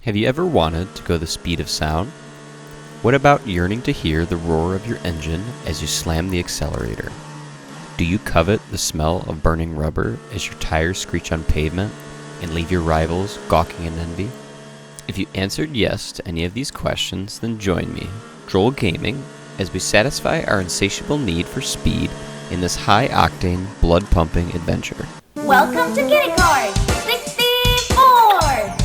Have you ever wanted to go the speed of sound? What about yearning to hear the roar of your engine as you slam the accelerator? Do you covet the smell of burning rubber as your tires screech on pavement and leave your rivals gawking in envy? If you answered yes to any of these questions, then join me, Droll Gaming, as we satisfy our insatiable need for speed in this high-octane, blood-pumping adventure. Welcome to Kart 64!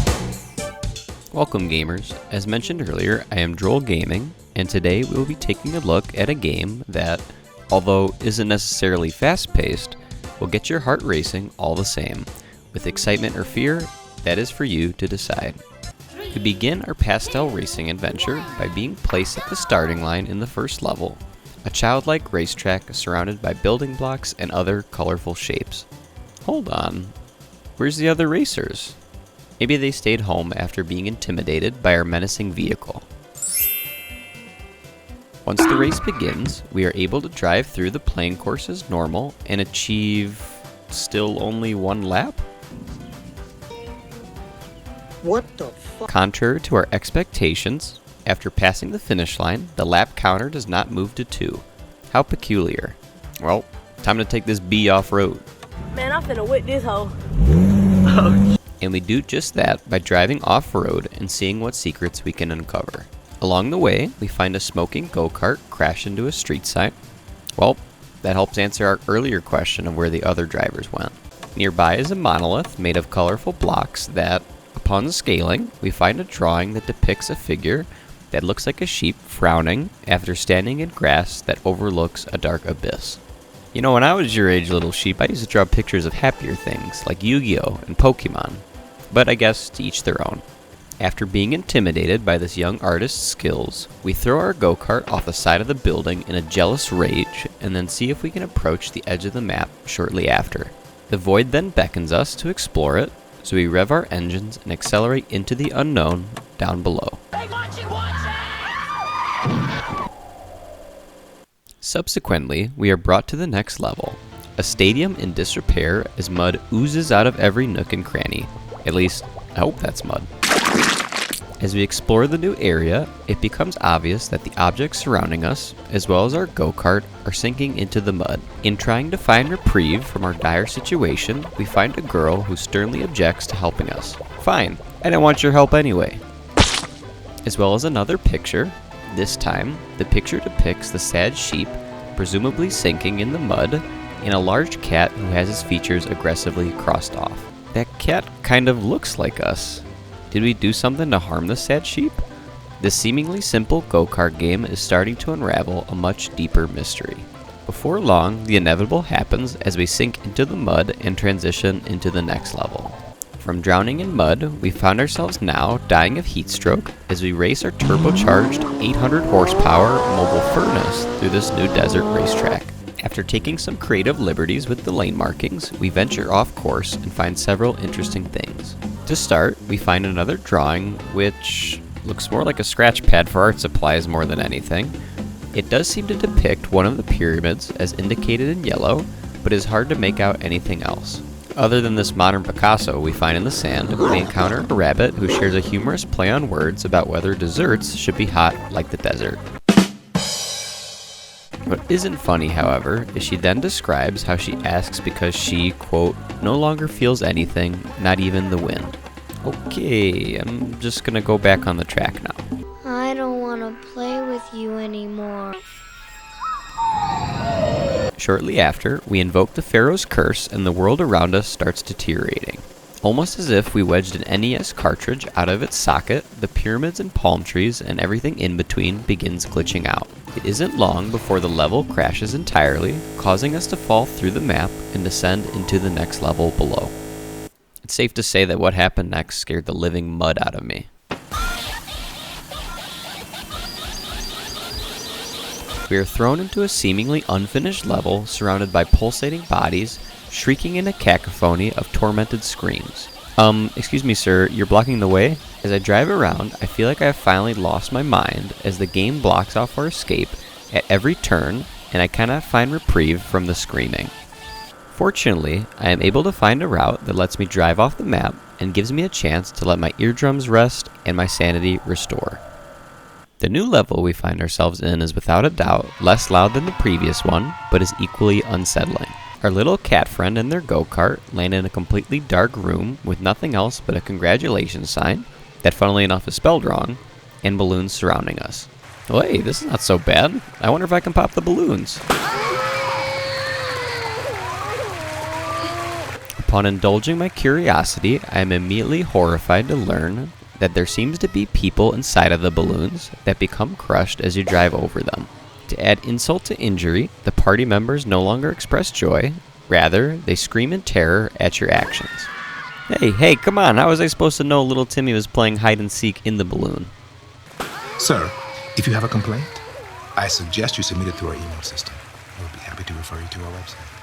Welcome, gamers. As mentioned earlier, I am Droll Gaming, and today we will be taking a look at a game that, although isn't necessarily fast-paced, will get your heart racing all the same. With excitement or fear, that is for you to decide. We begin our pastel racing adventure by being placed at the starting line in the first level, a childlike racetrack surrounded by building blocks and other colorful shapes. Hold on, where's the other racers? Maybe they stayed home after being intimidated by our menacing vehicle. Once the race begins, we are able to drive through the playing course as normal and achieve still only one lap? What the fuck? Contrary to our expectations, after passing the finish line, the lap counter does not move to 2. How peculiar. Well, time to take this bee off-road. Man, I'm finna whip this hoe. And we do just that by driving off-road and seeing what secrets we can uncover. Along the way, we find a smoking go-kart crash into a street sign. Well, that helps answer our earlier question of where the other drivers went. Nearby is a monolith made of colorful blocks that, upon scaling, we find a drawing that depicts a figure that looks like a sheep frowning after standing in grass that overlooks a dark abyss. You know, when I was your age, little sheep, I used to draw pictures of happier things like Yu-Gi-Oh! And Pokemon. But I guess to each their own. After being intimidated by this young artist's skills, we throw our go-kart off the side of the building in a jealous rage and then see if we can approach the edge of the map shortly after. The void then beckons us to explore it, so we rev our engines and accelerate into the unknown down below. Subsequently, we are brought to the next level, a stadium in disrepair as mud oozes out of every nook and cranny. At least, I hope that's mud. As we explore the new area, it becomes obvious that the objects surrounding us, as well as our go-kart, are sinking into the mud. In trying to find reprieve from our dire situation, we find a girl who sternly objects to helping us. Fine, I don't want your help anyway. As well as another picture. This time, the picture depicts the sad sheep, presumably sinking in the mud, and a large cat who has his features aggressively crossed off. That cat kind of looks like us. Did we do something to harm the sad sheep? This seemingly simple go-kart game is starting to unravel a much deeper mystery. Before long, the inevitable happens as we sink into the mud and transition into the next level. From drowning in mud, we found ourselves now dying of heat stroke as we race our turbocharged 800 horsepower mobile furnace through this new desert racetrack. After taking some creative liberties with the lane markings, we venture off course and find several interesting things. To start, we find another drawing which looks more like a scratch pad for art supplies more than anything. It does seem to depict one of the pyramids as indicated in yellow, but is hard to make out anything else. Other than this modern Picasso we find in the sand, we encounter a rabbit who shares a humorous play on words about whether desserts should be hot like the desert. What isn't funny, however, is she then describes how she asks because she, quote, no longer feels anything, not even the wind. Okay, I'm just gonna go back on the track now. I don't want to play with you anymore. Shortly after, we invoke the Pharaoh's curse and the world around us starts deteriorating. Almost as if we wedged an NES cartridge out of its socket, the pyramids and palm trees and everything in between begins glitching out. It isn't long before the level crashes entirely, causing us to fall through the map and descend into the next level below. It's safe to say that what happened next scared the living mud out of me. We are thrown into a seemingly unfinished level surrounded by pulsating bodies, shrieking in a cacophony of tormented screams. Excuse me, sir, you're blocking the way? As I drive around, I feel like I have finally lost my mind as the game blocks off our escape at every turn, and I cannot find reprieve from the screaming. Fortunately, I am able to find a route that lets me drive off the map and gives me a chance to let my eardrums rest and my sanity restore. The new level we find ourselves in is without a doubt less loud than the previous one, but is equally unsettling. Our little cat friend and their go-kart land in a completely dark room with nothing else but a congratulations sign, that funnily enough is spelled wrong, and balloons surrounding us. Well, hey, this is not so bad. I wonder if I can pop the balloons. Upon indulging my curiosity, I am immediately horrified to learn that there seems to be people inside of the balloons that become crushed as you drive over them. To add insult to injury, the party members no longer express joy, rather, they scream in terror at your actions. Hey, come on, how was I supposed to know little Timmy was playing hide and seek in the balloon? Sir, if you have a complaint, I suggest you submit it through our email system. We'll be happy to refer you to our website.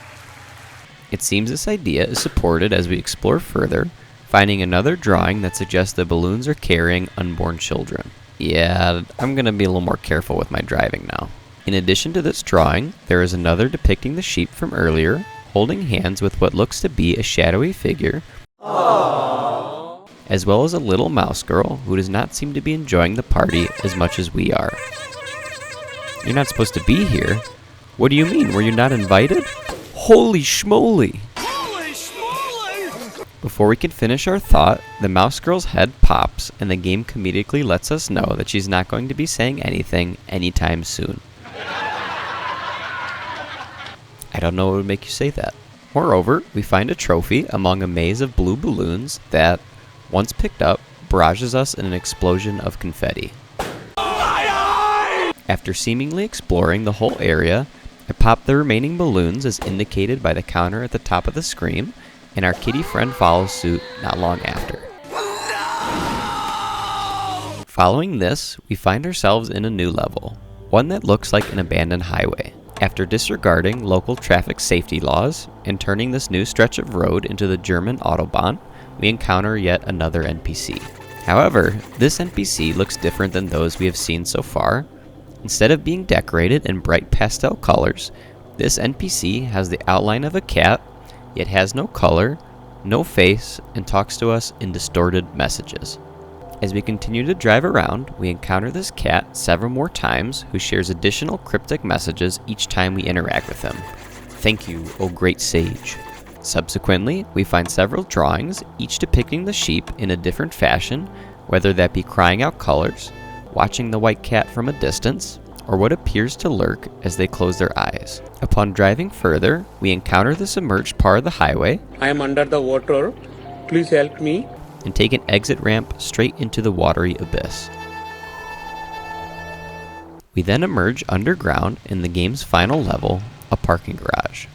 It seems this idea is supported as we explore further, finding another drawing that suggests the balloons are carrying unborn children. Yeah, I'm going to be a little more careful with my driving now. In addition to this drawing, there is another depicting the sheep from earlier, holding hands with what looks to be a shadowy figure, as well as a little mouse girl who does not seem to be enjoying the party as much as we are. You're not supposed to be here. What do you mean? Were you not invited? Holy schmoly! Before we can finish our thought, the mouse girl's head pops and the game comedically lets us know that she's not going to be saying anything anytime soon. I don't know what would make you say that. Moreover, we find a trophy among a maze of blue balloons that, once picked up, barrages us in an explosion of confetti. After seemingly exploring the whole area, I pop the remaining balloons as indicated by the counter at the top of the screen, and our kitty friend follows suit not long after. Following this, we find ourselves in a new level, one that looks like an abandoned highway. After disregarding local traffic safety laws and turning this new stretch of road into the German Autobahn, we encounter yet another NPC. However, this NPC looks different than those we have seen so far. Instead of being decorated in bright pastel colors, this NPC has the outline of a cat, yet has no color, no face, and talks to us in distorted messages. As we continue to drive around, we encounter this cat several more times who shares additional cryptic messages each time we interact with him. Thank you, O great sage. Subsequently, we find several drawings, each depicting the sheep in a different fashion, whether that be crying out colors, watching the white cat from a distance, or what appears to lurk as they close their eyes. Upon driving further, we encounter the submerged part of the highway. I am under the water. Please help me. And take an exit ramp straight into the watery abyss. We then emerge underground in the game's final level, a parking garage.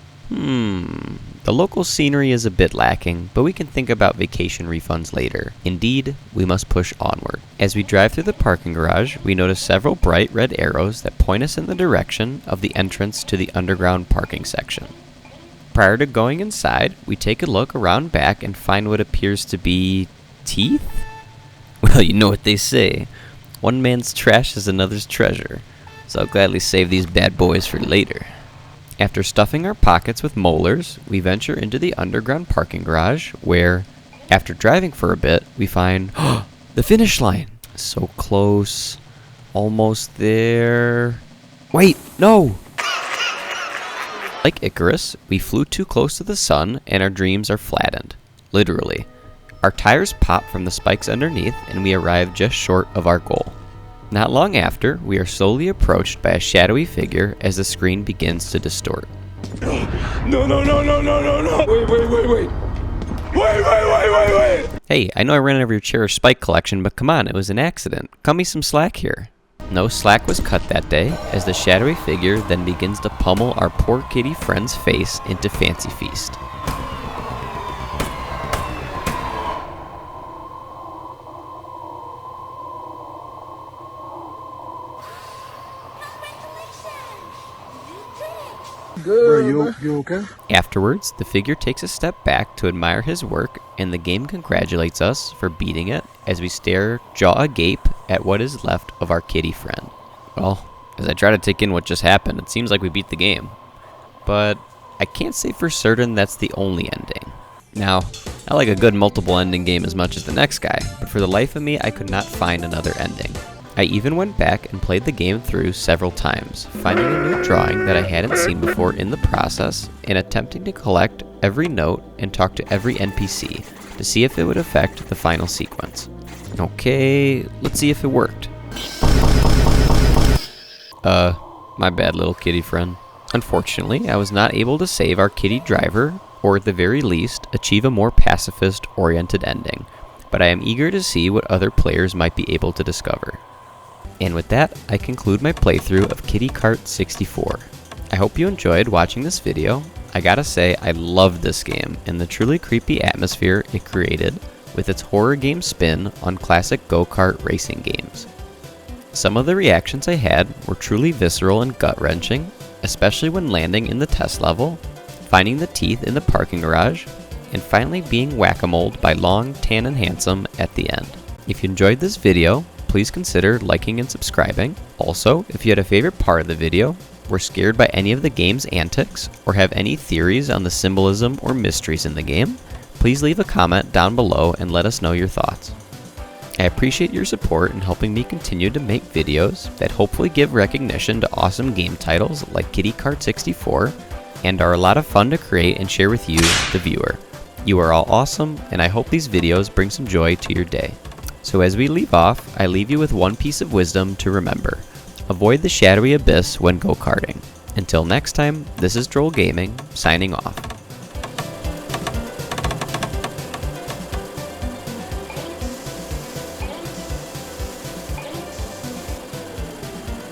The local scenery is a bit lacking, but we can think about vacation refunds later. Indeed, we must push onward. As we drive through the parking garage, we notice several bright red arrows that point us in the direction of the entrance to the underground parking section. Prior to going inside, we take a look around back and find what appears to be teeth? Well, you know what they say. One man's trash is another's treasure, so I'll gladly save these bad boys for later. After stuffing our pockets with molars, we venture into the underground parking garage where, after driving for a bit, we find the finish line. So close. Almost there. Wait, no! Like Icarus, we flew too close to the sun and our dreams are flattened. Literally. Our tires pop from the spikes underneath and we arrive just short of our goal. Not long after, we are slowly approached by a shadowy figure as the screen begins to distort. No. Wait. Hey, I know I ran over your cherished spike collection, but come on, it was an accident. Cut me some slack here. No slack was cut that day, as the shadowy figure then begins to pummel our poor kitty friend's face into Fancy Feast. Bro, you okay? Afterwards, the figure takes a step back to admire his work, and the game congratulates us for beating it as we stare jaw agape at what is left of our kitty friend. Well, as I try to take in what just happened, it seems like we beat the game. But I can't say for certain that's the only ending. Now, I like a good multiple ending game as much as the next guy, but for the life of me, I could not find another ending. I even went back and played the game through several times, finding a new drawing that I hadn't seen before in the process, and attempting to collect every note and talk to every NPC to see if it would affect the final sequence. Okay, let's see if it worked. My bad, little kitty friend. Unfortunately, I was not able to save our kitty driver, or at the very least, achieve a more pacifist-oriented ending, but I am eager to see what other players might be able to discover. And with that, I conclude my playthrough of Kitty Kart 64. I hope you enjoyed watching this video. I gotta say, I loved this game and the truly creepy atmosphere it created with its horror game spin on classic go-kart racing games. Some of the reactions I had were truly visceral and gut-wrenching, especially when landing in the test level, finding the teeth in the parking garage, and finally being whack-a-moled by Long, Tan, and Handsome at the end. If you enjoyed this video, please consider liking and subscribing. Also, if you had a favorite part of the video, were scared by any of the game's antics, or have any theories on the symbolism or mysteries in the game, please leave a comment down below and let us know your thoughts. I appreciate your support in helping me continue to make videos that hopefully give recognition to awesome game titles like Kitty Kart 64 and are a lot of fun to create and share with you, the viewer. You are all awesome, and I hope these videos bring some joy to your day. So as we leave off, I leave you with one piece of wisdom to remember. Avoid the shadowy abyss when go-karting. Until next time, this is Droll Gaming, signing off.